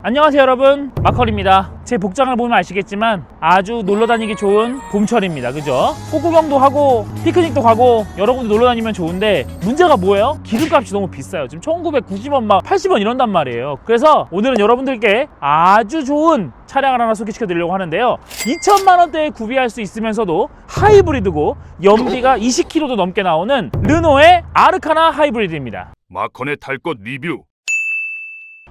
안녕하세요 여러분, 마컬입니다. 제 복장을 보면 아시겠지만 아주 놀러다니기 좋은 봄철입니다. 그죠? 꽃구경도 하고 피크닉도 가고 여러 군데 놀러다니면 좋은데 문제가 뭐예요? 기름값이 너무 비싸요. 지금 1990원 막 80원 이런단 말이에요. 그래서 오늘은 여러분들께 아주 좋은 차량을 하나 소개시켜 드리려고 하는데요, 2천만원대에 구비할 수 있으면서도 하이브리드고 연비가 20km도 넘게 나오는 르노의 아르카나 하이브리드입니다. 마컨의 탈 것 리뷰.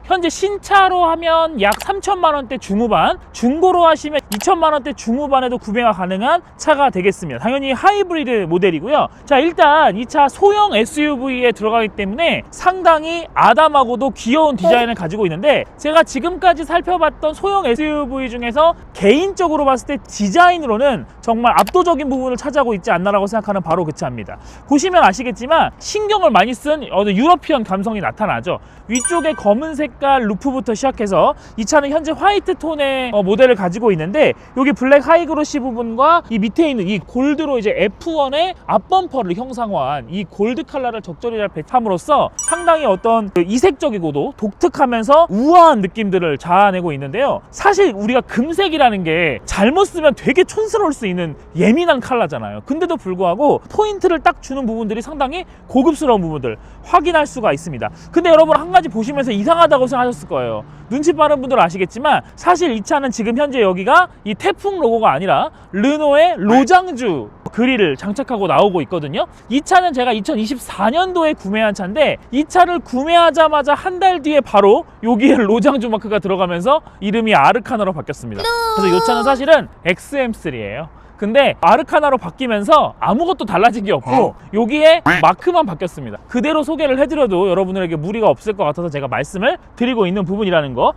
현재 신차로 하면 약 3천만원대 중후반, 중고로 하시면 2천만원대 중후반에도 구매가 가능한 차가 되겠습니다. 당연히 하이브리드 모델이고요. 자, 일단 이 차 소형 SUV에 들어가기 때문에 상당히 아담하고도 귀여운 디자인을 가지고 있는데, 제가 지금까지 살펴봤던 소형 SUV 중에서 개인적으로 봤을 때 디자인으로는 정말 압도적인 부분을 차지하고 있지 않나라고 생각하는 바로 그 차입니다. 보시면 아시겠지만 신경을 많이 쓴 유러피언 감성이 나타나죠. 위쪽에 검은색 루프부터 시작해서 이 차는 현재 화이트 톤의 모델을 가지고 있는데, 여기 블랙 하이그로시 부분과 이 밑에 있는 이 골드로 이제 F1의 앞범퍼를 형상화한 이 골드 컬러를 적절히 잘 배참으로써 상당히 어떤 이색적이고도 독특하면서 우아한 느낌들을 자아내고 있는데요, 사실 우리가 금색이라는 게 잘못 쓰면 되게 촌스러울 수 있는 예민한 컬러잖아요. 근데도 불구하고 포인트를 딱 주는 부분들이 상당히 고급스러운 부분들 확인할 수가 있습니다. 근데 여러분 한 가지 보시면서 이상하다고 생각하셨을 거예요. 눈치 빠른 분들은 아시겠지만 사실 이 차는 지금 현재 여기가 이 태풍 로고가 아니라 르노의 로장주 그릴을 장착하고 나오고 있거든요. 이 차는 제가 2024년도에 구매한 차인데, 이 차를 구매하자마자 한 달 뒤에 바로 여기에 로장주 마크가 들어가면서 이름이 아르카나로 바뀌었습니다. 그래서 이 차는 사실은 XM3예요. 근데 아르카나로 바뀌면서 아무것도 달라진 게 없고 여기에 마크만 바뀌었습니다. 그대로 소개를 해드려도 여러분들에게 무리가 없을 것 같아서 제가 말씀을 드리고 있는 부분이라는 거.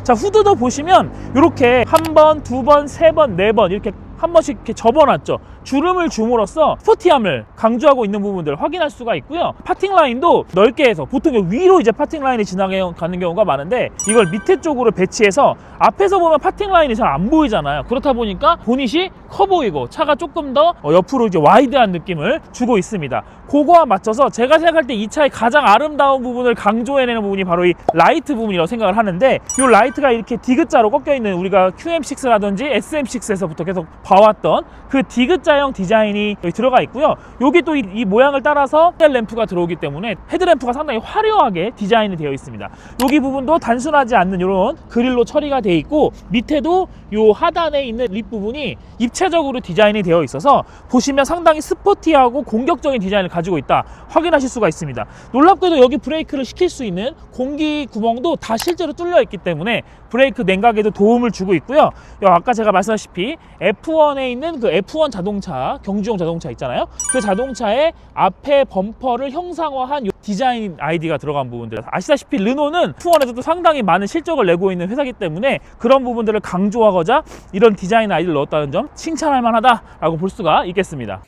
자, 후드도 보시면 이렇게 한 번, 두 번, 세 번, 네 번 이렇게 한 번씩 이렇게 접어놨죠. 주름을 줌으로써 스포티함을 강조하고 있는 부분들을 확인할 수가 있고요. 파팅 라인도 넓게 해서, 보통 위로 이제 파팅 라인이 지나가는 경우가 많은데 이걸 밑에 쪽으로 배치해서 앞에서 보면 파팅 라인이 잘 안 보이잖아요. 그렇다 보니까 보닛이 커 보이고 차가 조금 더 옆으로 이제 와이드한 느낌을 주고 있습니다. 그거와 맞춰서 제가 생각할 때 이 차의 가장 아름다운 부분을 강조해내는 부분이 바로 이 라이트 부분이라고 생각을 하는데, 이 라이트가 이렇게 디귿자로 꺾여있는, 우리가 QM6라든지 SM6에서부터 계속 봐왔던 그 디귿자형 디자인이 여기 들어가 있고요. 여기 또 이 모양을 따라서 헤드램프가 들어오기 때문에 헤드램프가 상당히 화려하게 디자인이 되어 있습니다. 여기 부분도 단순하지 않는 이런 그릴로 처리가 되어 있고, 밑에도 이 하단에 있는 립 부분이 입체적으로 디자인이 되어 있어서 보시면 상당히 스포티하고 공격적인 디자인을 가지고 있다 확인하실 수가 있습니다. 놀랍게도 여기 브레이크를 시킬 수 있는 공기 구멍도 다 실제로 뚫려 있기 때문에 브레이크 냉각에도 도움을 주고 있고요. 아까 제가 말씀하셨다시피 F1에 있는 그 F1 자동차, 경주용 자동차 있잖아요. 그 자동차의 앞에 범퍼를 형상화한 디자인 아이디가 들어간 부분들, 아시다시피 르노는 F1에서도 상당히 많은 실적을 내고 있는 회사이기 때문에 그런 부분들을 강조하고자 이런 디자인 아이디를 넣었다는 점 칭찬할 만하다라고 볼 수가 있겠습니다.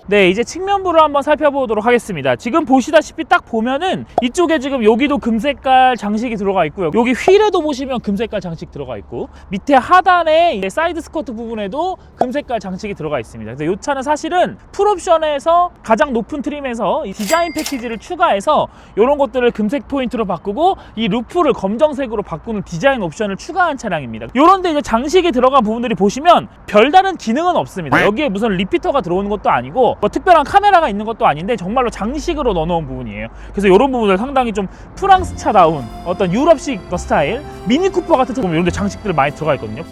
네, 이제 측면부를 한번 살펴보도록 하겠습니다. 지금 보시다시피 딱 보면은 이쪽에 지금 여기도 금색깔 장식이 들어가 있고요. 여기 휠에도 보시면 금색깔 장식 들어가 있고, 밑에 하단에 사이드 스커트 부분에도 금색깔 장식이 들어가 있습니다. 그래서 이 차는 사실은 풀옵션에서 가장 높은 트림에서 이 디자인 패키지를 추가해서 이런 것들을 금색 포인트로 바꾸고 이 루프를 검정색으로 바꾸는 디자인 옵션을 추가한 차량입니다. 이런데 이제 장식이 들어간 부분들이 보시면 별다른 기능은 없습니다. 여기에 무슨 리피터가 들어오는 것도 아니고 뭐 특별한 카메라가 있는 것도 아닌데 정말로 장식으로 넣어놓은 부분이에요. 그래서 이런 부분들 상당히 좀 프랑스 차다운 어떤 유럽식 스타일, 미니 쿠퍼 같은 차 보면 이런 데 장식들 많이 들어가 있거든요.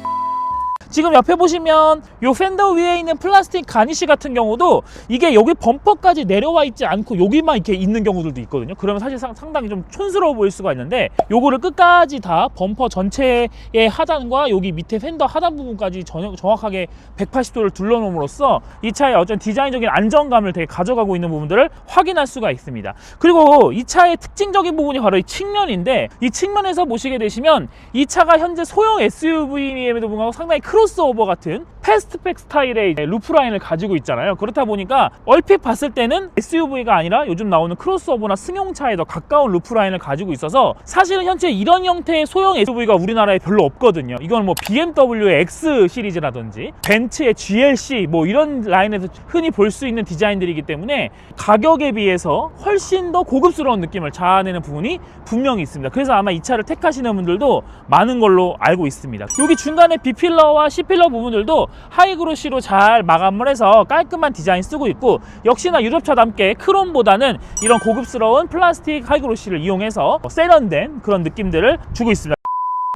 지금 옆에 보시면 요 펜더 위에 있는 플라스틱 가니쉬 같은 경우도 이게 여기 범퍼까지 내려와 있지 않고 여기만 이렇게 있는 경우들도 있거든요. 그러면 사실 상당히 좀 촌스러워 보일 수가 있는데, 요거를 끝까지 다 범퍼 전체의 하단과 여기 밑에 펜더 하단 부분까지 정확하게 180도를 둘러놓음으로써 이 차의 어떤 디자인적인 안정감을 되게 가져가고 있는 부분들을 확인할 수가 있습니다. 그리고 이 차의 특징적인 부분이 바로 이 측면인데, 이 측면에서 보시게 되시면 이 차가 현재 소형 SUV임에도 불구하고 상당히 크로스오버 같은 패스트백 스타일의 루프라인을 가지고 있잖아요. 그렇다 보니까 얼핏 봤을 때는 SUV가 아니라 요즘 나오는 크로스오버나 승용차에 더 가까운 루프라인을 가지고 있어서 사실은 현재 이런 형태의 소형 SUV가 우리나라에 별로 없거든요. 이건 뭐 BMW의 X 시리즈라든지 벤츠의 GLC 뭐 이런 라인에서 흔히 볼 수 있는 디자인들이기 때문에 가격에 비해서 훨씬 더 고급스러운 느낌을 자아내는 부분이 분명히 있습니다. 그래서 아마 이 차를 택하시는 분들도 많은 걸로 알고 있습니다. 여기 중간에 B필러와 C필러 부분들도 하이그로시로 잘 마감을 해서 깔끔한 디자인 쓰고 있고, 역시나 유럽차답게 크롬보다는 이런 고급스러운 플라스틱 하이그로시를 이용해서 세련된 그런 느낌들을 주고 있습니다.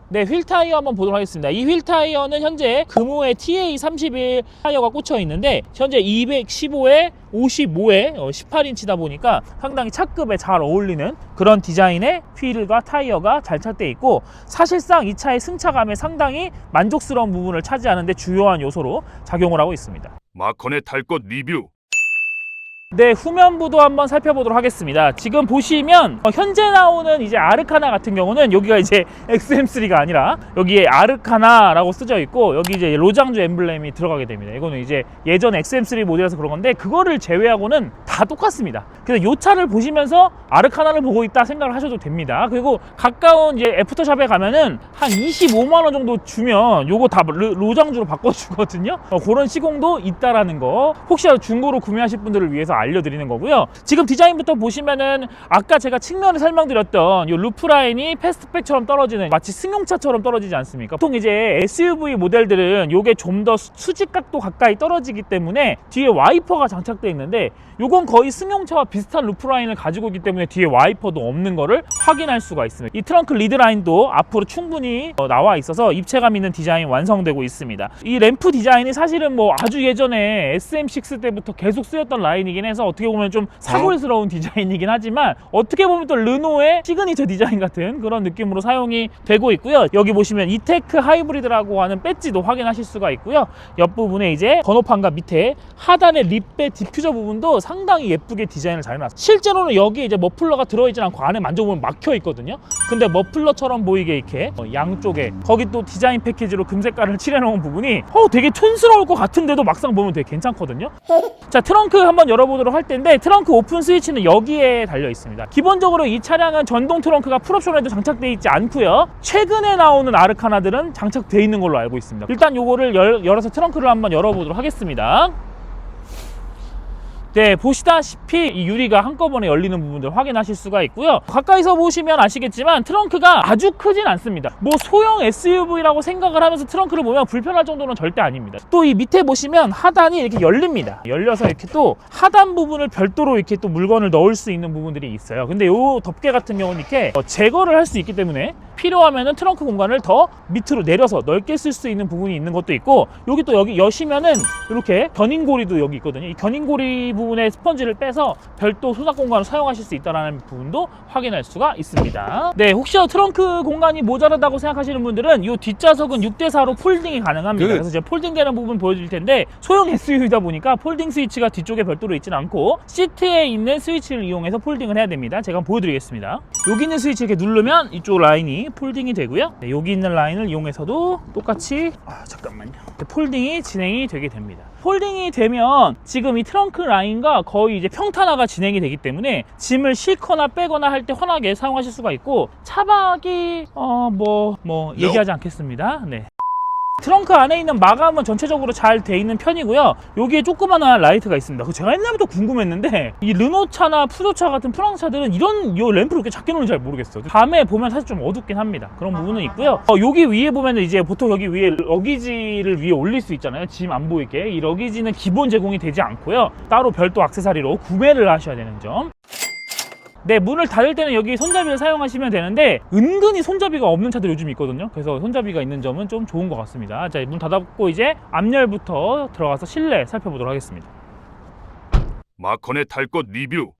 네, 휠 타이어 한번 보도록 하겠습니다. 이 휠 타이어는 현재 금호의 TA31 타이어가 꽂혀 있는데 현재 215에 55에 18인치다 보니까 상당히 차급에 잘 어울리는 그런 디자인의 휠과 타이어가 잘 착되어 있고, 사실상 이 차의 승차감에 상당히 만족스러운 부분을 차지하는 데 주요한 요소로 작용을 하고 있습니다. 마컨의 탈 것 리뷰. 네, 후면부도 한번 살펴보도록 하겠습니다. 지금 보시면 현재 나오는 이제 아르카나 같은 경우는 여기가 이제 XM3가 아니라 여기에 아르카나라고 쓰여 있고, 여기 이제 로장주 엠블렘이 들어가게 됩니다. 이거는 이제 예전 XM3 모델에서 그런 건데 그거를 제외하고는 다 똑같습니다. 그래서 이 차를 보시면서 아르카나를 보고 있다 생각을 하셔도 됩니다. 그리고 가까운 이제 애프터샵에 가면은 한 25만 원 정도 주면 요거 다 로장주로 바꿔주거든요. 그런 시공도 있다라는 거 혹시라도 중고로 구매하실 분들을 위해서 알려드리는 거고요. 지금 디자인부터 보시면은 아까 제가 측면을 설명드렸던 이 루프 라인이 패스트백처럼 떨어지는, 마치 승용차처럼 떨어지지 않습니까? 보통 이제 SUV 모델들은 이게 좀 더 수직각도 가까이 떨어지기 때문에 뒤에 와이퍼가 장착되어 있는데, 이건 거의 승용차와 비슷한 루프 라인을 가지고 있기 때문에 뒤에 와이퍼도 없는 거를 확인할 수가 있습니다. 이 트렁크 리드 라인도 앞으로 충분히 나와 있어서 입체감 있는 디자인 완성되고 있습니다. 이 램프 디자인이 사실은 뭐 아주 예전에 SM6 때부터 계속 쓰였던 라인이긴 해서 어떻게 보면 좀 사골스러운 디자인이긴 하지만, 어떻게 보면 또 르노의 시그니처 디자인 같은 그런 느낌으로 사용이 되고 있고요. 여기 보시면 이테크 하이브리드라고 하는 배지도 확인하실 수가 있고요. 옆부분에 이제 번호판과 밑에 하단의 립배 디퓨저 부분도 상당히 예쁘게 디자인을 잘 해놨어요. 실제로는 여기 이제 머플러가 들어있진 않고 안에 만져보면 막혀 있거든요. 근데 머플러처럼 보이게 이렇게 양쪽에 거기 또 디자인 패키지로 금색깔을 칠해놓은 부분이 되게 촌스러울 것 같은데도 막상 보면 되게 괜찮거든요. 자, 트렁크 한번 열어보도록 할 텐데, 트렁크 오픈 스위치는 여기에 달려 있습니다. 기본적으로 이 차량은 전동 트렁크가 풀옵션에도 장착되어 있지 않고요. 최근에 나오는 아르카나들은 장착되어 있는 걸로 알고 있습니다. 일단 요거를 열어서 트렁크를 한번 열어보도록 하겠습니다. 네, 보시다시피 이 유리가 한꺼번에 열리는 부분들 확인하실 수가 있고요. 가까이서 보시면 아시겠지만 트렁크가 아주 크진 않습니다. 뭐 소형 SUV라고 생각을 하면서 트렁크를 보면 불편할 정도는 절대 아닙니다. 또 이 밑에 보시면 하단이 이렇게 열립니다. 열려서 이렇게 또 하단 부분을 별도로 이렇게 또 물건을 넣을 수 있는 부분들이 있어요. 근데 요 덮개 같은 경우는 이렇게 제거를 할 수 있기 때문에 필요하면은 트렁크 공간을 더 밑으로 내려서 넓게 쓸 수 있는 부분이 있는 것도 있고, 여기 또 여기 여시면은 이렇게 견인고리도 여기 있거든요. 이 견인고리 부분에 스펀지를 빼서 별도 수납 공간을 사용하실 수 있다는 부분도 확인할 수가 있습니다. 네, 혹시나 트렁크 공간이 모자라다고 생각하시는 분들은 이 뒷좌석은 6대4로 폴딩이 가능합니다. 그래서 제가 폴딩되는 부분 보여드릴 텐데, 소형 SUV다 보니까 폴딩 스위치가 뒤쪽에 별도로 있지는 않고 시트에 있는 스위치를 이용해서 폴딩을 해야 됩니다. 제가 한번 보여드리겠습니다. 여기 있는 스위치 이렇게 누르면 이쪽 라인이 폴딩이 되고요. 네, 여기 있는 라인을 이용해서도 똑같이 잠깐만요. 폴딩이 진행이 되게 됩니다. 폴딩이 되면 지금 이 트렁크 라인과 거의 이제 평탄화가 진행이 되기 때문에 짐을 싣거나 빼거나 할 때 편하게 사용하실 수가 있고, 차박이 얘기하지 않겠습니다. 네. 트렁크 안에 있는 마감은 전체적으로 잘 돼 있는 편이고요. 여기에 조그마한 라이트가 있습니다. 제가 옛날부터 궁금했는데 이 르노차나 푸조차 같은 프랑스 차들은 이런 램프를 이렇게 작게 놓는지 잘 모르겠어요. 밤에 보면 사실 좀 어둡긴 합니다. 그런 부분은 있고요. 여기 위에 보면은 이제 보통 여기 위에 러기지를 위에 올릴 수 있잖아요. 짐 안 보이게. 이 러기지는 기본 제공이 되지 않고요. 따로 별도 액세서리로 구매를 하셔야 되는 점. 네, 문을 닫을 때는 여기 손잡이를 사용하시면 되는데 은근히 손잡이가 없는 차들이 요즘 있거든요. 그래서 손잡이가 있는 점은 좀 좋은 것 같습니다. 자, 문 닫았고 이제 앞열부터 들어가서 실내 살펴보도록 하겠습니다. 마컨의 탈 것 리뷰.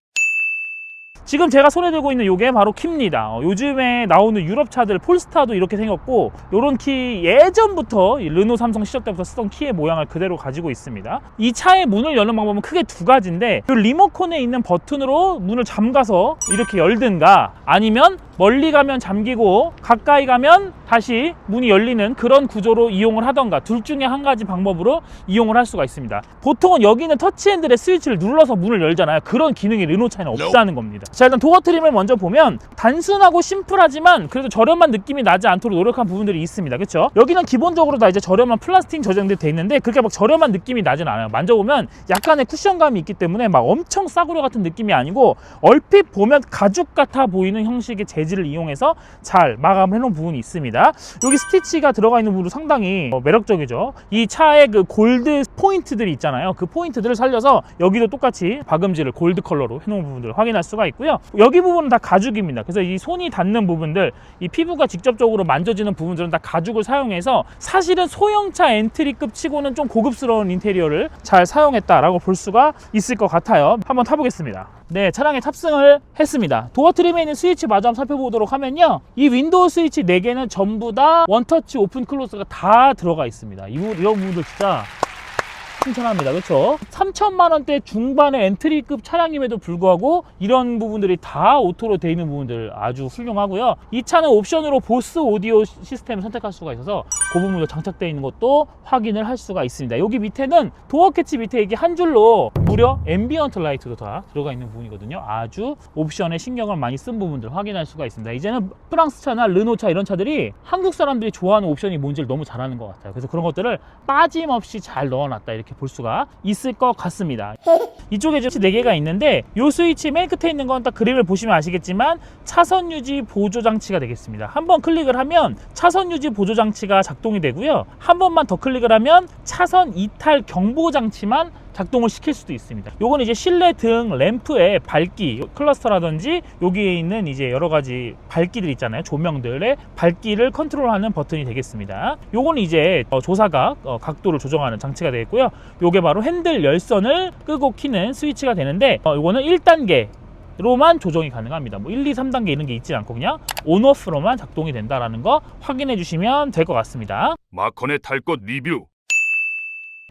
지금 제가 손에 들고 있는 이게 바로 키입니다. 요즘에 나오는 유럽 차들 폴스타도 이렇게 생겼고, 요런 키 예전부터 르노 삼성 시절 때부터 쓰던 키의 모양을 그대로 가지고 있습니다. 이 차의 문을 여는 방법은 크게 두 가지인데, 이 리모컨에 있는 버튼으로 문을 잠가서 이렇게 열든가, 아니면 멀리 가면 잠기고 가까이 가면 다시 문이 열리는 그런 구조로 이용을 하던가 둘 중에 한 가지 방법으로 이용을 할 수가 있습니다. 보통은 여기는 터치핸들의 스위치를 눌러서 문을 열잖아요. 그런 기능이 르노차에는 없다는 겁니다. 자, 일단 도어 트림을 먼저 보면 단순하고 심플하지만 그래도 저렴한 느낌이 나지 않도록 노력한 부분들이 있습니다. 그렇죠? 여기는 기본적으로 다 이제 저렴한 플라스틱 저장돼 있는데 그렇게 막 저렴한 느낌이 나진 않아요. 만져보면 약간의 쿠션감이 있기 때문에 막 엄청 싸구려 같은 느낌이 아니고 얼핏 보면 가죽 같아 보이는 형식의 재질을 이용해서 잘 마감해 놓은 부분이 있습니다. 여기 스티치가 들어가 있는 부분도 상당히 매력적이죠. 이 차의 그 골드 포인트들이 있잖아요. 그 포인트들을 살려서 여기도 똑같이 박음질을 골드 컬러로 해놓은 부분들을 확인할 수가 있고요. 여기 부분은 다 가죽입니다. 그래서 이 손이 닿는 부분들, 이 피부가 직접적으로 만져지는 부분들은 다 가죽을 사용해서 사실은 소형차 엔트리급 치고는 좀 고급스러운 인테리어를 잘 사용했다라고 볼 수가 있을 것 같아요. 한번 타보겠습니다. 네, 차량에 탑승을 했습니다. 도어 트림에 있는 스위치 마저 한번 살펴보도록 하면요, 이 윈도우 스위치 4개는 전부 다 원터치 오픈 클로즈가 다 들어가 있습니다. 이런 부분들 진짜 칭찬합니다. 그렇죠? 3천만 원대 중반의 엔트리급 차량임에도 불구하고 이런 부분들이 다 오토로 되어 있는 부분들 아주 훌륭하고요. 이 차는 옵션으로 보스 오디오 시스템을 선택할 수가 있어서 그 부분도 장착되어 있는 것도 확인을 할 수가 있습니다. 여기 밑에는 도어 캐치 밑에 이게 한 줄로 무려 앰비언트 라이트도 다 들어가 있는 부분이거든요. 아주 옵션에 신경을 많이 쓴 부분들 확인할 수가 있습니다. 이제는 프랑스 차나 르노 차 이런 차들이 한국 사람들이 좋아하는 옵션이 뭔지를 너무 잘하는 것 같아요. 그래서 그런 것들을 빠짐없이 잘 넣어놨다 이렇게 볼 수가 있을 것 같습니다. 이쪽에 스위치 4개가 있는데 이 스위치 맨 끝에 있는 건 딱 그림을 보시면 아시겠지만 차선 유지 보조 장치가 되겠습니다. 한번 클릭을 하면 차선 유지 보조 장치가 작동이 되고요. 한 번만 더 클릭을 하면 차선 이탈 경보 장치만 작동을 시킬 수도 있습니다. 요건 이제 실내 등 램프의 밝기 클러스터라든지 여기에 있는 이제 여러 가지 밝기들 있잖아요. 조명들의 밝기를 컨트롤하는 버튼이 되겠습니다. 요건 이제 조사각 각도를 조정하는 장치가 되겠고요. 요게 바로 핸들 열선을 끄고 키는 스위치가 되는데 요거는 1단계 로만 조정이 가능합니다. 뭐 1, 2, 3단계 이런 게 있지 않고 그냥 온오프로만 작동이 된다라는 거 확인해 주시면 될 것 같습니다. 마컨의 탈 것 리뷰.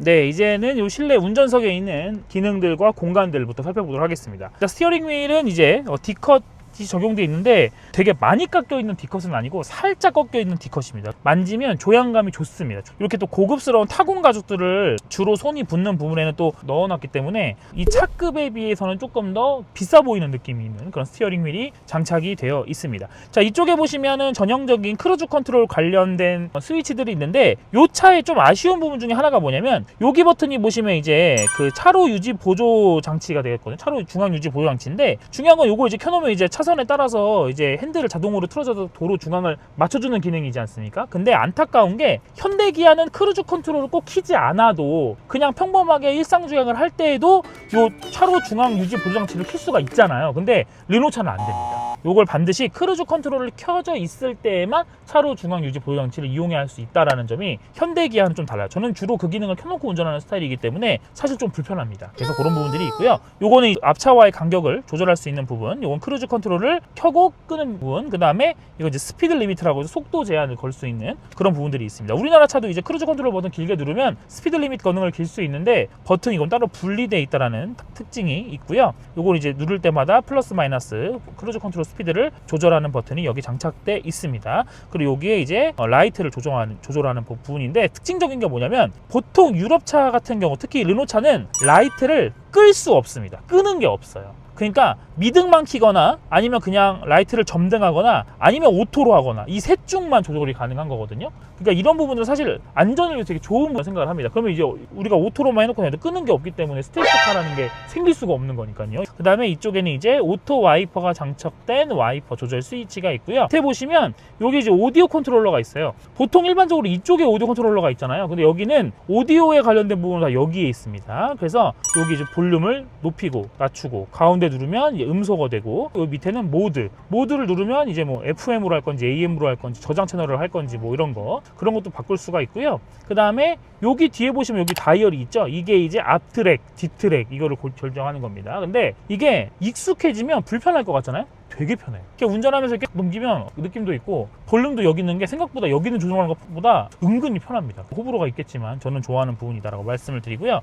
네, 이제는 이 실내 운전석에 있는 기능들과 공간들부터 살펴보도록 하겠습니다. 자, 스티어링 휠은 이제 D컷이 적용되어 있는데 되게 많이 깎여 있는 D컷은 아니고 살짝 꺾여 있는 D컷입니다. 만지면 조향감이 좋습니다. 이렇게 또 고급스러운 타공 가죽들을 주로 손이 붙는 부분에는 또 넣어놨기 때문에 이 차급에 비해서는 조금 더 비싸 보이는 느낌이 있는 그런 스티어링 휠이 장착이 되어 있습니다. 자, 이쪽에 보시면은 전형적인 크루즈 컨트롤 관련된 스위치들이 있는데 이 차의 좀 아쉬운 부분 중에 하나가 뭐냐면 여기 버튼이 보시면 이제 그 차로 유지 보조 장치가 되겠거든요. 차로 중앙 유지 보조 장치인데 중요한 건 요거 이제 켜놓으면 이제 차선에 따라서 이제 핸들을 자동으로 틀어줘서 도로 중앙을 맞춰주는 기능이지 않습니까? 근데 안타까운 게 현대기아는 크루즈 컨트롤을 꼭 키지 않아도 그냥 평범하게 일상 주행을 할 때에도 요 차로 중앙 유지 보조 장치를 킬 수가 있잖아요. 근데 르노차는 안 됩니다. 요걸 반드시 크루즈 컨트롤이 켜져 있을 때에만 차로 중앙 유지 보조 장치를 이용해야 할 수 있다라는 점이 현대기아는 좀 달라요. 저는 주로 그 기능을 켜놓고 운전하는 스타일이기 때문에 사실 좀 불편합니다. 그래서 그런 부분들이 있고요. 요거는 앞차와의 간격을 조절할 수 있는 부분, 요건 크루즈 컨트롤을 켜고 끄는 부분, 그 다음에 이거 이제 스피드 리미트라고 해서 속도 제한을 걸 수 있는 그런 부분들이 있습니다. 우리나라 차도 이제 크루즈 컨트롤 버튼 길게 누르면 스피드 리미트 건능을 길 수 있는데 버튼이 이건 따로 분리되어 있다라는 특징이 있고요. 요걸 이제 누를 때마다 플러스 마이너스 크루즈 컨트롤 스피드를 조절하는 버튼이 여기 장착돼 있습니다. 그리고 여기에 이제 라이트를 조절하는 부분인데 특징적인 게 뭐냐면 보통 유럽차 같은 경우 특히 르노차는 라이트를 끌 수 없습니다. 끄는 게 없어요. 그러니까 미등만 키거나 아니면 그냥 라이트를 점등하거나 아니면 오토로 하거나 이 셋 중만 조절이 가능한 거거든요. 그러니까 이런 부분은 사실 안전을 위해서 되게 좋은 생각을 합니다. 그러면 이제 우리가 오토로만 해놓고 해도 끄는 게 없기 때문에 스테이트카라는 게 생길 수가 없는 거니까요. 그 다음에 이쪽에는 이제 오토 와이퍼가 장착된 와이퍼 조절 스위치가 있고요. 밑에 보시면 여기 이제 오디오 컨트롤러가 있어요. 보통 일반적으로 이쪽에 오디오 컨트롤러가 있잖아요. 근데 여기는 오디오에 관련된 부분은 다 여기에 있습니다. 그래서 여기 이제 볼륨을 높이고 낮추고 가운데 누르면 이제 음소거 되고 여기 밑에는 모드를 누르면 이제 뭐 FM으로 할 건지 AM으로 할 건지 저장 채널을 할 건지 뭐 이런 거 그런 것도 바꿀 수가 있고요. 그 다음에 여기 뒤에 보시면 여기 다이얼이 있죠. 이게 이제 앞트랙, 뒤트랙 이거를 결정하는 겁니다. 근데 이게 익숙해지면 불편할 것 같잖아요. 되게 편해요. 이렇게 운전하면서 이렇게 넘기면 느낌도 있고 볼륨도 여기 있는 게 생각보다 여기는 조정하는 것보다 은근히 편합니다. 호불호가 있겠지만 저는 좋아하는 부분이다라고 말씀을 드리고요.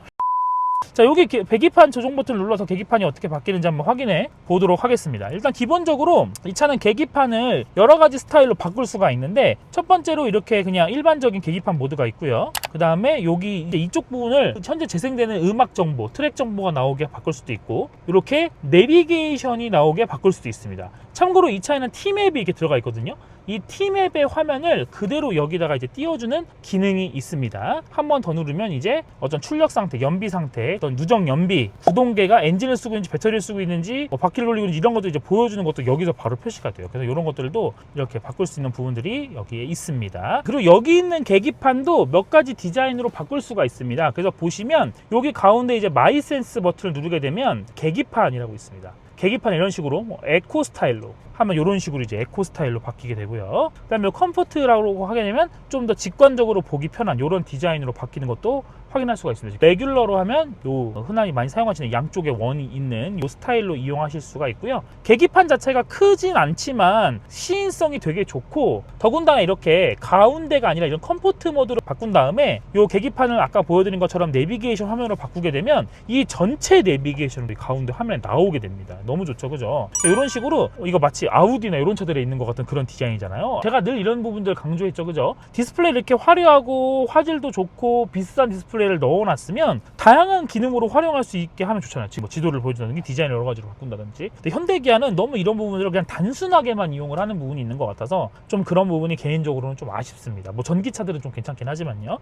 자, 여기 계기판 조정 버튼을 눌러서 계기판이 어떻게 바뀌는지 한번 확인해 보도록 하겠습니다. 일단 기본적으로 이 차는 계기판을 여러 가지 스타일로 바꿀 수가 있는데, 첫 번째로 이렇게 그냥 일반적인 계기판 모드가 있고요. 그 다음에 여기 이제 이쪽 부분을 현재 재생되는 음악 정보, 트랙 정보가 나오게 바꿀 수도 있고, 이렇게 내비게이션이 나오게 바꿀 수도 있습니다. 참고로 이 차에는 T맵이 이렇게 들어가 있거든요. 이 T맵의 화면을 그대로 여기다가 이제 띄워주는 기능이 있습니다. 한 번 더 누르면 이제 어떤 출력 상태, 연비 상태, 어떤 누적 연비, 구동계가 엔진을 쓰고 있는지 배터리를 쓰고 있는지, 바퀴를 돌리고 있는지 이런 것도 이제 보여주는 것도 여기서 바로 표시가 돼요. 그래서 이런 것들도 이렇게 바꿀 수 있는 부분들이 여기에 있습니다. 그리고 여기 있는 계기판도 몇 가지 디자인으로 바꿀 수가 있습니다. 그래서 보시면 여기 가운데 이제 마이 센스 버튼을 누르게 되면 계기판이라고 있습니다. 계기판 이런 식으로 에코 스타일로 하면 이런 식으로 이제 에코 스타일로 바뀌게 되고요. 그 다음에 컴포트라고 하게 되면 좀 더 직관적으로 보기 편한 이런 디자인으로 바뀌는 것도 확인할 수가 있습니다. 레귤러로 하면 요 흔히 많이 사용하시는 양쪽에 원이 있는 요 스타일로 이용하실 수가 있고요. 계기판 자체가 크진 않지만 시인성이 되게 좋고, 더군다나 이렇게 가운데가 아니라 이런 컴포트 모드로 바꾼 다음에 요 계기판을 아까 보여드린 것처럼 내비게이션 화면으로 바꾸게 되면 이 전체 내비게이션으로 가운데 화면에 나오게 됩니다. 너무 좋죠, 그죠? 이런 식으로 이거 마치 아우디나 이런 차들에 있는 것 같은 그런 디자인이잖아요. 제가 늘 이런 부분들 강조했죠, 그죠? 디스플레이 이렇게 화려하고 화질도 좋고 비싼 디스플레이를 넣어놨으면 다양한 기능으로 활용할 수 있게 하면 좋잖아요. 지금 뭐 지도를 보여준다든지 디자인을 여러 가지로 바꾼다든지. 근데 현대기아는 너무 이런 부분들을 그냥 단순하게만 이용을 하는 부분이 있는 것 같아서 좀 그런 부분이 개인적으로는 좀 아쉽습니다. 뭐 전기차들은 좀 괜찮긴 하지만요.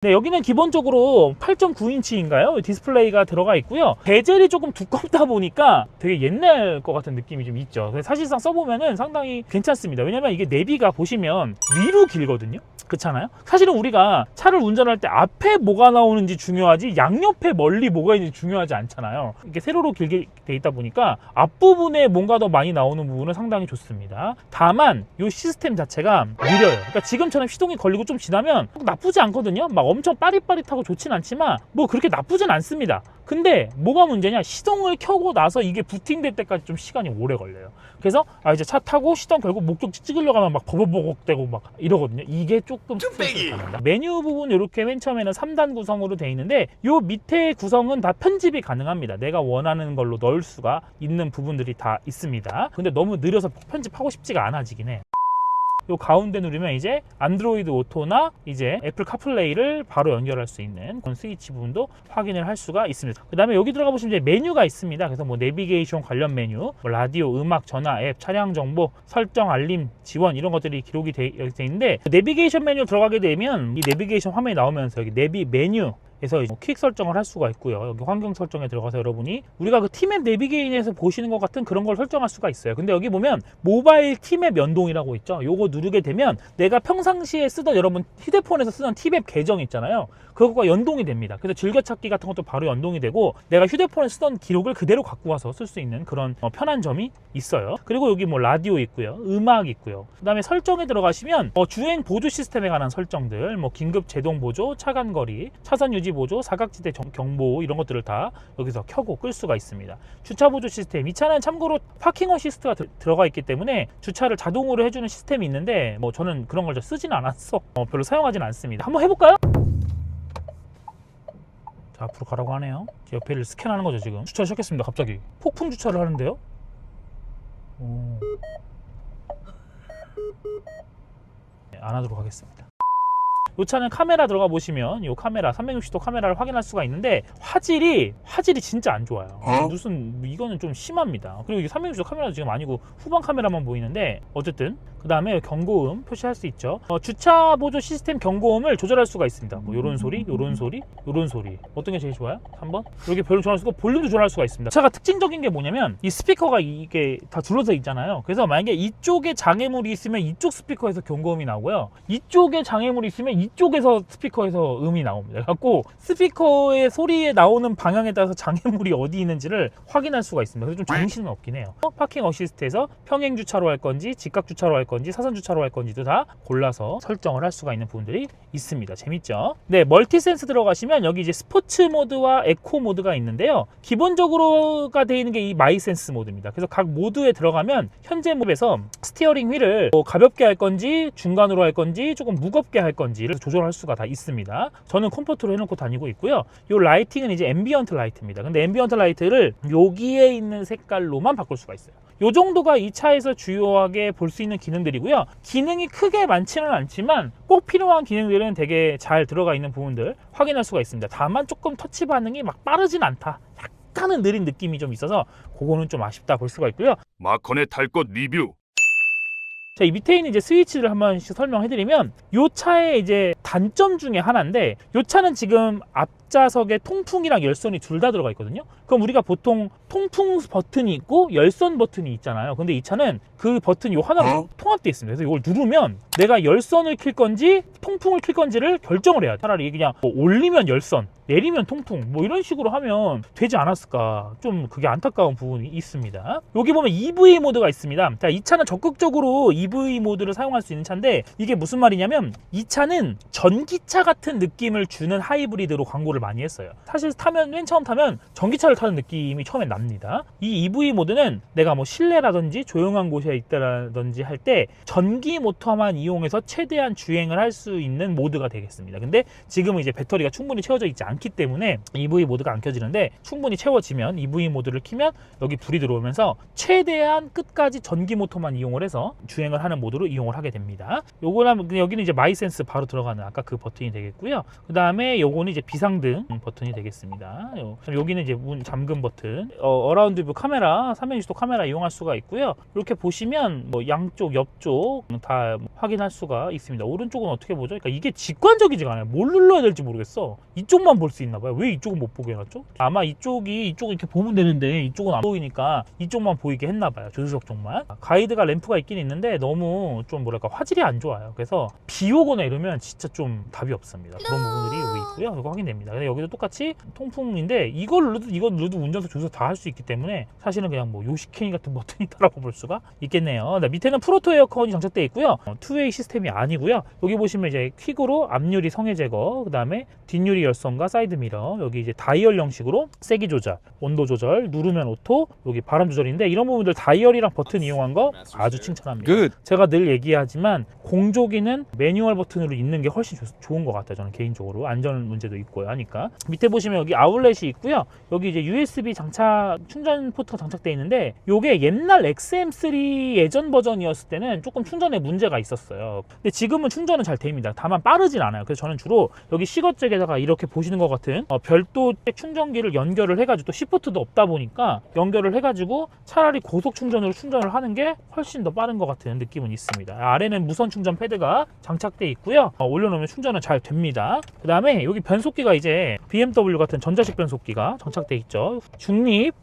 네, 여기는 기본적으로 8.9인치인가요? 디스플레이가 들어가 있고요. 베젤이 조금 두껍다 보니까 되게 옛날 것 같은 느낌이 좀 있죠. 사실상 써보면은 상당히 괜찮습니다. 왜냐면 이게 내비가 보시면 위로 길거든요. 그렇잖아요. 사실은 우리가 차를 운전할 때 앞에 뭐가 나오는지 중요하지 양옆에 멀리 뭐가 있는지 중요하지 않잖아요. 이게 세로로 길게 돼 있다 보니까 앞부분에 뭔가 더 많이 나오는 부분은 상당히 좋습니다. 다만 이 시스템 자체가 느려요. 그러니까 지금처럼 시동이 걸리고 좀 지나면 나쁘지 않거든요. 막 엄청 빠릿빠릿하고 좋진 않지만 뭐 그렇게 나쁘진 않습니다. 근데 뭐가 문제냐, 시동을 켜고 나서 이게 부팅될 때까지 좀 시간이 오래 걸려요. 그래서 이제 차 타고 시동 걸고 목적지 찍으려고 하면 막 버벅버벅대고 막 이러거든요. 이게 조금 스트레스를 받는다. 메뉴 부분 이렇게 맨 처음에는 3단 구성으로 되어 있는데 요 밑에 구성은 다 편집이 가능합니다. 내가 원하는 걸로 넣을 수가 있는 부분들이 다 있습니다. 근데 너무 느려서 편집하고 싶지가 않아지긴 해. 요 가운데 누르면 이제 안드로이드 오토나 이제 애플 카플레이를 바로 연결할 수 있는 그런 스위치 부분도 확인을 할 수가 있습니다. 그 다음에 여기 들어가 보시면 이제 메뉴가 있습니다. 그래서 뭐 내비게이션 관련 메뉴, 뭐 라디오, 음악, 전화, 앱, 차량 정보, 설정, 알림, 지원 이런 것들이 기록이 돼 있는데, 내비게이션 메뉴 들어가게 되면 이 내비게이션 화면이 나오면서 여기 내비 메뉴 에서 퀵 설정을 할 수가 있고요. 여기 환경 설정에 들어가서 여러분이 우리가 그 T맵 내비게이션에서 보시는 것 같은 그런 걸 설정할 수가 있어요. 근데 여기 보면 모바일 T맵 연동이라고 있죠. 요거 누르게 되면 내가 평상시에 쓰던, 여러분 휴대폰에서 쓰던 T맵 계정 있잖아요. 그거가 연동이 됩니다. 그래서 즐겨찾기 같은 것도 바로 연동이 되고 내가 휴대폰에 쓰던 기록을 그대로 갖고 와서 쓸 수 있는 그런 편한 점이 있어요. 그리고 여기 뭐 라디오 있고요, 음악 있고요. 그 다음에 설정에 들어가시면 주행 보조 시스템에 관한 설정들, 뭐 긴급 제동 보조, 차간 거리, 차선 유지 보조, 사각지대 경보 이런 것들을 다 여기서 켜고 끌 수가 있습니다. 주차 보조 시스템, 이 차는 참고로 파킹 어시스트가 들어가 있기 때문에 주차를 자동으로 해주는 시스템이 있는데 뭐 저는 그런 걸 쓰지는 않았어. 별로 사용하지는 않습니다. 한번 해볼까요? 자, 앞으로 가라고 하네요. 옆에를 스캔하는 거죠. 지금 주차 시작했습니다. 갑자기 폭풍 주차를 하는데요. 네, 안 하도록 하겠습니다. 이 차는 카메라 들어가 보시면 이 카메라 360도 카메라를 확인할 수가 있는데 화질이 진짜 안 좋아요. 무슨 이거는 좀 심합니다. 그리고 이게 360도 카메라도 지금 아니고 후방 카메라만 보이는데, 어쨌든 그 다음에 경고음 표시할 수 있죠. 주차 보조 시스템 경고음을 조절할 수가 있습니다. 뭐 요런 소리, 요런 소리, 요런 소리. 어떤 게 제일 좋아요? 3번? 이렇게 별로 조절할 수가 있고 볼륨도 조절할 수가 있습니다. 차가 특징적인 게 뭐냐면 이 스피커가 이게 다 둘러서 있잖아요. 그래서 만약에 이쪽에 장애물이 있으면 이쪽 스피커에서 경고음이 나오고요, 이쪽에 장애물이 있으면 이쪽에서 스피커에서 음이 나옵니다. 그래갖고 스피커의 소리에 나오는 방향에 따라서 장애물이 어디 있는지를 확인할 수가 있습니다. 그래서 좀 정신은 없긴 해요. 파킹 어시스트에서 평행 주차로 할 건지 직각 주차로 할 건지 사선 주차로 할 건지도 다 골라서 설정을 할 수가 있는 부분들이 있습니다. 재밌죠? 네, 멀티센스 들어가시면 여기 이제 스포츠 모드와 에코 모드가 있는데요. 기본적으로가 되어 있는 게 이 마이센스 모드입니다. 그래서 각 모드에 들어가면 현재 모드에서 스티어링 휠을 가볍게 할 건지 중간으로 할 건지 조금 무겁게 할 건지를 여기서 조절할 수가 다 있습니다. 저는 컴포트로 해놓고 다니고 있고요. 이 라이팅은 이제 앰비언트 라이트입니다. 근데 앰비언트 라이트를 여기에 있는 색깔로만 바꿀 수가 있어요. 이 정도가 이 차에서 주요하게 볼 수 있는 기능들이고요. 기능이 크게 많지는 않지만 꼭 필요한 기능들은 되게 잘 들어가 있는 부분들 확인할 수가 있습니다. 다만 조금 터치 반응이 막 빠르진 않다. 약간은 느린 느낌이 좀 있어서 그거는 좀 아쉽다 볼 수가 있고요. 마컨의 탈 것 리뷰. 자, 이 밑에 있는 이제 스위치를 한 번씩 설명해드리면 이 차의 이제 단점 중에 하나인데 이 차는 지금 앞좌석에 통풍이랑 열선이 둘 다 들어가 있거든요. 그럼 우리가 보통 통풍 버튼이 있고 열선 버튼이 있잖아요. 근데 이 차는 그 버튼이 요 하나로 통합되어 있습니다. 그래서 이걸 누르면 내가 열선을 킬 건지 통풍을 킬 건지를 결정을 해야 돼. 차라리 그냥 뭐 올리면 열선, 내리면 통풍 뭐 이런 식으로 하면 되지 않았을까. 좀 그게 안타까운 부분이 있습니다. 여기 보면 EV 모드가 있습니다. 자, 이 차는 적극적으로 EV 모드를 사용할 수 있는 차인데 이게 무슨 말이냐면 이 차는 전기차 같은 느낌을 주는 하이브리드로 광고를 많이 했어요. 사실 타면 맨 처음 타면 전기차를 타는 느낌이 처음에 납니다. 이 EV 모드는 내가 뭐 실내라든지 조용한 곳에 있다라든지 할 때 전기 모터만 이용해서 최대한 주행을 할 수 있는 모드가 되겠습니다. 근데 지금은 이제 배터리가 충분히 채워져 있지 않기 때문에 EV 모드가 안 켜지는데 충분히 채워지면 EV 모드를 키면 여기 불이 들어오면서 최대한 끝까지 전기 모터만 이용을 해서 주행을 하는 모드로 이용을 하게 됩니다. 요거는 여기는 이제 마이센스 바로 들어가는 아까 그 버튼이 되겠고요. 그 다음에 요거는 이제 비상등 버튼이 되겠습니다. 여기는 이제 문 잠금 버튼, 어라운드 뷰 카메라, 360도 카메라 이용할 수가 있고요. 이렇게 보시면 뭐 양쪽, 옆쪽 다 확인할 수가 있습니다. 오른쪽은 어떻게 보죠? 그러니까 이게 직관적이지가 않아요. 뭘 눌러야 될지 모르겠어. 이쪽만 볼 수 있나 봐요. 왜 이쪽은 못 보게 해놨죠? 아마 이쪽은 이렇게 보면 되는데 이쪽은 안 보이니까 이쪽만 보이게 했나 봐요. 조수석 쪽만. 가이드가 램프가 있긴 있는데 너무 좀 뭐랄까 화질이 안 좋아요. 그래서 비 오거나 이러면 진짜 좀 답이 없습니다. 그런 부분들이 여기 있고요. 이거 확인됩니다. 근데 여기도 똑같이 통풍인데 이거 눌러도 운전석 조수석 다 할 수 있기 때문에 사실은 그냥 뭐 요시케이 같은 버튼이다라고 볼 수가 있겠네요. 밑에는 프로토 에어컨이 장착되어 있고요. 투웨이 시스템이 아니고요. 여기 보시면 이제 퀵으로 앞유리 성해 제거, 그 다음에 뒷유리 열선과 사이드 미러, 여기 이제 다이얼 형식으로 세기 조절, 온도 조절, 누르면 오토, 여기 바람 조절인데 이런 부분들 다이얼이랑 버튼 이용한 거 아주 칭찬합니다. 제가 늘 얘기하지만 공조기는 매뉴얼 버튼으로 있는 게 훨씬 좋은 것 같아요. 저는 개인적으로 안전 문제도 있고요 하니까. 밑에 보시면 여기 아울렛이 있고요. 여기 이제 USB 장착 충전 포트가 장착되어 있는데 이게 옛날 XM3 예전 버전이었을 때는 조금 충전에 문제가 있었어요. 근데 지금은 충전은 잘 됩니다. 다만 빠르진 않아요. 그래서 저는 주로 여기 시거잭에다가 이렇게 보시는 것 같은 별도 충전기를 연결을 해가지고 또 C포트도 없다 보니까 연결을 해가지고 차라리 고속 충전으로 충전을 하는 게 훨씬 더 빠른 것 같은 느낌은 있습니다. 아래는 무선 충전 패드가 장착되어 있고요. 올려놓으면 충전은 잘 됩니다. 그 다음에 여기 변속기가 이제 BMW 같은 전자식 변속기가 장착되어 있죠. 중립,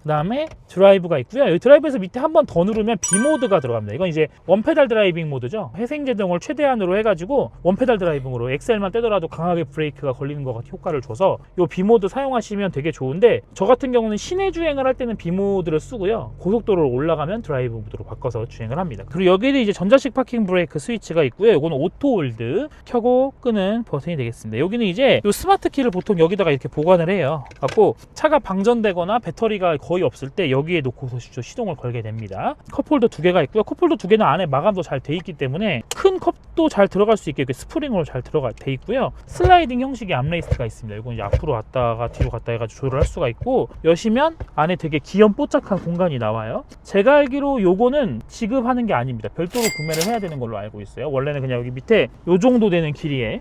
그 다음에 드라이브가 있고요. 여기 드라이브에서 밑에 한 번 더 누르면 B모드가 들어갑니다. 이건 이제 원페달 드라이빙 모드죠. 회생제동을 최대한으로 해가지고 원페달 드라이빙으로 엑셀만 떼더라도 강하게 브레이크가 걸리는 것 같은 효과를 줘서 이 B모드 사용하시면 되게 좋은데 저 같은 경우는 시내 주행을 할 때는 B모드를 쓰고요. 고속도로를 올라가면 드라이브 모드로 바꿔서 주행을 합니다. 그리고 여기는 이제 전자식 파킹 브레이크 스위치가 있고요. 이거는 오토 홀드 켜고 끄는 버튼이 되겠습니다. 여기는 이제 이 스마트 키를 보통 여기다가 이렇게 보관을 해요. 갖고 차가 방전되거나 배터리가 거의 없을 때 여기에 놓고서 시동을 걸게 됩니다. 컵홀더 2개가 있고요. 컵홀더 2개는 안에 마감도 잘 돼 있기 때문에 큰 컵도 잘 들어갈 수 있게 스프링으로 잘 들어가 돼 있고요. 슬라이딩 형식의 암레이스트가 있습니다. 이건 이제 앞으로 갔다가 뒤로 갔다 해가지고 조절할 수가 있고, 여시면 안에 되게 귀염뽀짝한 공간이 나와요. 제가 알기로 요거는 지급하는 게 아닙니다. 별도로 구매를 해야 되는 걸로 알고 있어요. 원래는 그냥 여기 밑에 요 정도 되는 길이에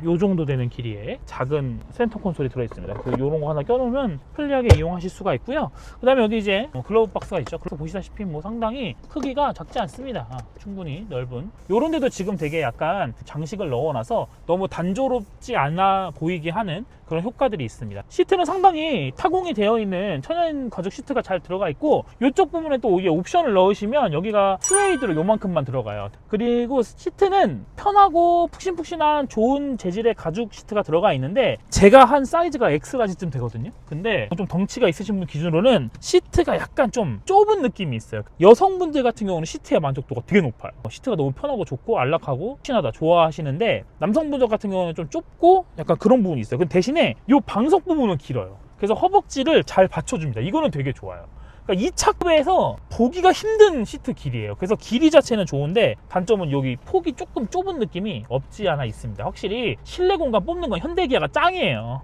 요 정도 되는 길이에 작은 센터 콘솔이 들어있습니다. 요런 거 하나 껴놓으면 편리하게 이용하실 수가 있고요. 그 다음에 여기 이제 글러브 박스가 있죠. 그래서 보시다시피 뭐 상당히 크기가 작지 않습니다. 충분히 넓은. 요런 데도 지금 되게 약간 장식을 넣어놔서 너무 단조롭지 않아 보이게 하는 그런 효과들이 있습니다. 시트는 상당히 타공이 되어 있는 천연 가죽 시트가 잘 들어가 있고, 이쪽 부분에 또 이게 옵션을 넣으시면 여기가 스웨이드로 요만큼만 들어가요. 그리고 시트는 편하고 푹신푹신한 좋은 재질의 가죽 시트가 들어가 있는데 제가 한 사이즈가 X라지쯤 되거든요. 근데 좀 덩치가 있으신 분 기준으로는 시트가 약간 좀 좁은 느낌이 있어요. 여성분들 같은 경우는 시트의 만족도가 되게 높아요. 시트가 너무 편하고 좋고 안락하고 푹신하다 좋아하시는데, 남성분들 같은 경우는 좀 좁고 약간 그런 부분이 있어요. 근데 대신에 이 방석 부분은 길어요. 그래서 허벅지를 잘 받쳐줍니다. 이거는 되게 좋아요. 그러니까 이 차급에서 보기가 힘든 시트 길이에요. 그래서 길이 자체는 좋은데 단점은 여기 폭이 조금 좁은 느낌이 없지 않아 있습니다. 확실히 실내 공간 뽑는 건 현대기아가 짱이에요.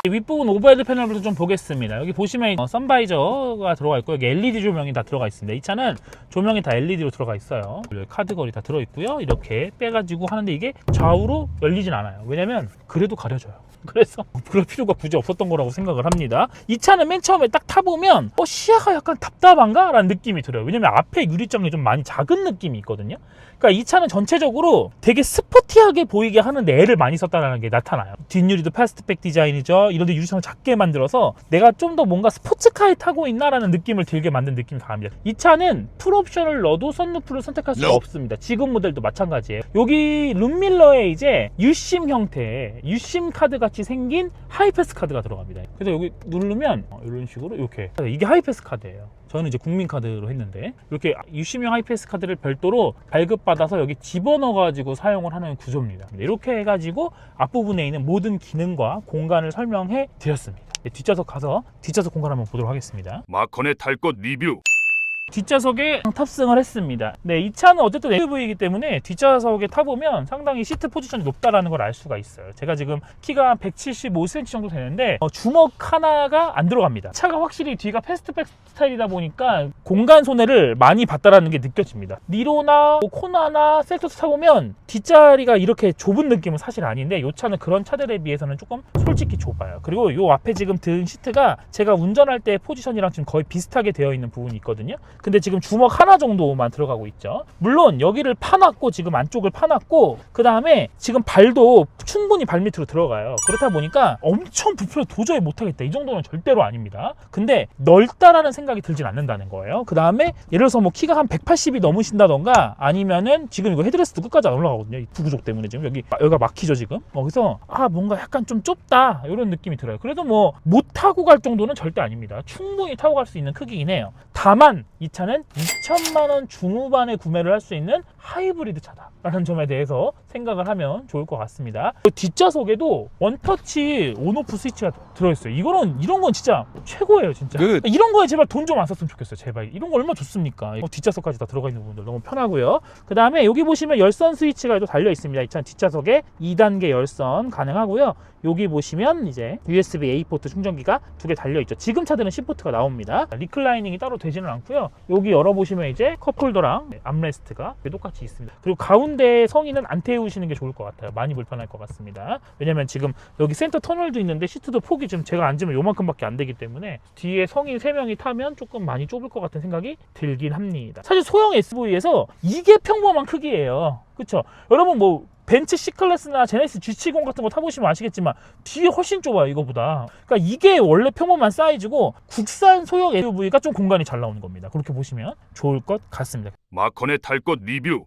윗부분 오버헤드 패널부터 좀 보겠습니다. 여기 보시면 선바이저가 들어가 있고 여기 LED 조명이 다 들어가 있습니다. 이 차는 조명이 다 LED로 들어가 있어요. 여기 카드걸이 다 들어있고요. 이렇게 빼가지고 하는데 이게 좌우로 열리진 않아요. 왜냐면 그래도 가려져요. 그래서 그럴 필요가 굳이 없었던 거라고 생각을 합니다. 이 차는 맨 처음에 딱 타보면 시야가 약간 답답한가? 라는 느낌이 들어요. 왜냐면 앞에 유리창이 좀 많이 작은 느낌이 있거든요. 그러니까 이 차는 전체적으로 되게 스포티하게 보이게 하는데 애를 많이 썼다는 게 나타나요. 뒷유리도 패스트백 디자인이죠. 이런데 유리창을 작게 만들어서 내가 좀 더 뭔가 스포츠카에 타고 있나라는 느낌을 들게 만든 느낌이 강합니다. 이 차는 풀옵션을 넣어도 선루프를 선택할 수가 없습니다. 지금 모델도 마찬가지예요. 여기 룸밀러에 이제 유심 형태의 유심 카드 같이 생긴 하이패스 카드가 들어갑니다. 그래서 여기 누르면 이런 식으로 이렇게 이게 하이패스 카드예요. 저는 이제 국민카드로 했는데 이렇게 유심형 하이패스 카드를 별도로 발급받아서 여기 집어넣어가지고 사용을 하는 구조입니다. 이렇게 해가지고 앞부분에 있는 모든 기능과 공간을 설명해 드렸습니다. 뒷좌석 가서 뒷좌석 공간 한번 보도록 하겠습니다. 마컨의 탈 것 리뷰. 뒷좌석에 탑승을 했습니다. 네, 이 차는 어쨌든 SUV이기 때문에 뒷좌석에 타보면 상당히 시트 포지션이 높다라는 걸 알 수가 있어요. 제가 지금 키가 175cm 정도 되는데 주먹 하나가 안 들어갑니다. 차가 확실히 뒤가 패스트백 스타일이다 보니까 공간 손해를 많이 봤다라는 게 느껴집니다. 니로나 코나나 셀토스 타보면 뒷자리가 이렇게 좁은 느낌은 사실 아닌데 이 차는 그런 차들에 비해서는 조금 솔직히 좁아요. 그리고 이 앞에 지금 든 시트가 제가 운전할 때 포지션이랑 지금 거의 비슷하게 되어 있는 부분이 있거든요. 근데 지금 주먹 하나 정도만 들어가고 있죠. 물론 여기를 파놨고 지금 안쪽을 파놨고 그 다음에 지금 발도 충분히 발밑으로 들어가요. 그렇다 보니까 엄청 부풀어 도저히 못하겠다 이 정도는 절대로 아닙니다. 근데 넓다라는 생각이 들진 않는다는 거예요. 그 다음에 예를 들어서 뭐 키가 한 180이 넘으신다던가 아니면은 지금 이거 헤드레스트 끝까지 안 올라가거든요. 이 부구조 때문에 지금 여기가 막히죠 지금. 그래서 뭔가 약간 좀 좁다 이런 느낌이 들어요. 그래도 뭐 못 타고 갈 정도는 절대 아닙니다. 충분히 타고 갈 수 있는 크기긴 해요. 다만 이 차는 2천만 원 중후반에 구매를 할 수 있는 하이브리드 차다라는 점에 대해서 생각을 하면 좋을 것 같습니다. 뒷좌석에도 원터치 온오프 스위치가 들어있어요. 이런 건 진짜 최고예요 진짜. 이런 거에 제발 돈 좀 안 썼으면 좋겠어요. 제발 이런 거 얼마나 좋습니까? 뒷좌석까지 다 들어가 있는 부분들 너무 편하고요. 그 다음에 여기 보시면 열선 스위치가 또 달려 있습니다. 이 차는 뒷좌석에 2단계 열선 가능하고요. 여기 보시면 이제 USB A 포트 충전기가 2개 달려 있죠. 지금 차들은 C 포트가 나옵니다. 리클라이닝이 따로 되지는 않고요. 여기 열어보시면 이제 컵홀더랑 암레스트가 똑같이 있습니다. 그리고 가운데 성인은 안 태우시는 게 좋을 것 같아요. 많이 불편할 것 같습니다. 왜냐면 지금 여기 센터 터널도 있는데 시트도 폭이 지금 제가 앉으면 요만큼밖에 안 되기 때문에 뒤에 성인 3명이 타면 조금 많이 좁을 것 같은 생각이 들긴 합니다. 사실 소형 SUV에서 이게 평범한 크기예요. 그쵸? 여러분 뭐 벤츠 C클래스나 제네시스 G70 같은 거 타보시면 아시겠지만 뒤에 훨씬 좁아요 이거보다. 그러니까 이게 원래 평범한 사이즈고 국산 소형 SUV가 좀 공간이 잘 나오는 겁니다. 그렇게 보시면 좋을 것 같습니다. 마컨의 탈 것 리뷰.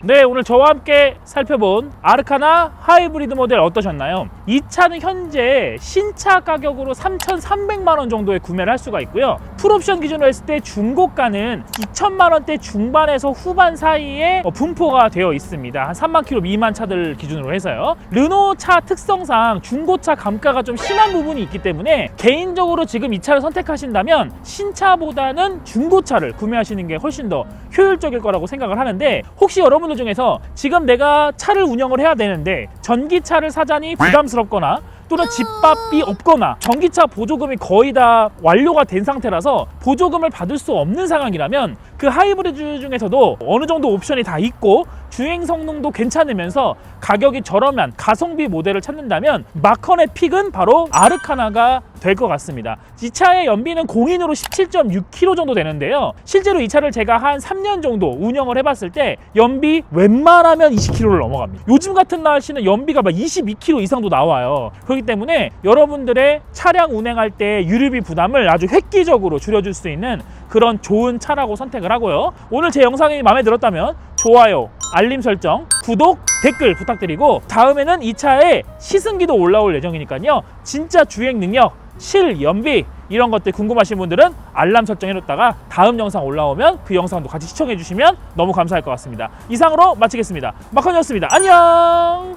네, 오늘 저와 함께 살펴본 아르카나 하이브리드 모델 어떠셨나요? 이 차는 현재 신차 가격으로 3,300만 원 정도에 구매를 할 수가 있고요. 풀옵션 기준으로 했을 때 중고가는 2천만 원대 중반에서 후반 사이에 분포가 되어 있습니다. 한 3만 킬로 미만 차들 기준으로 해서요. 르노 차 특성상 중고차 감가가 좀 심한 부분이 있기 때문에 개인적으로 지금 이 차를 선택하신다면 신차보다는 중고차를 구매하시는 게 훨씬 더 효율적일 거라고 생각을 하는데, 혹시 여러분들 중에서 지금 내가 차를 운영을 해야 되는데 전기차를 사자니 부담스럽거나 또는 집밥이 없거나 전기차 보조금이 거의 다 완료가 된 상태라서 보조금을 받을 수 없는 상황이라면 그 하이브리드 중에서도 어느 정도 옵션이 다 있고 주행 성능도 괜찮으면서 가격이 저렴한 가성비 모델을 찾는다면 마컨의 픽은 바로 아르카나가 될 것 같습니다. 이 차의 연비는 공인으로 17.6km 정도 되는데요. 실제로 이 차를 제가 한 3년 정도 운영을 해봤을 때 연비 웬만하면 20km를 넘어갑니다. 요즘 같은 날씨는 연비가 막 22km 이상도 나와요. 그렇기 때문에 여러분들의 차량 운행할 때 유류비 부담을 아주 획기적으로 줄여줄 수 있는 그런 좋은 차라고 선택을 하고요. 오늘 제 영상이 마음에 들었다면 좋아요, 알림 설정, 구독, 댓글 부탁드리고 다음에는 이 차에 시승기도 올라올 예정이니까요. 진짜 주행 능력, 실, 연비 이런 것들 궁금하신 분들은 알람 설정해놓다가 다음 영상 올라오면 그 영상도 같이 시청해주시면 너무 감사할 것 같습니다. 이상으로 마치겠습니다. 마컨이었습니다. 안녕.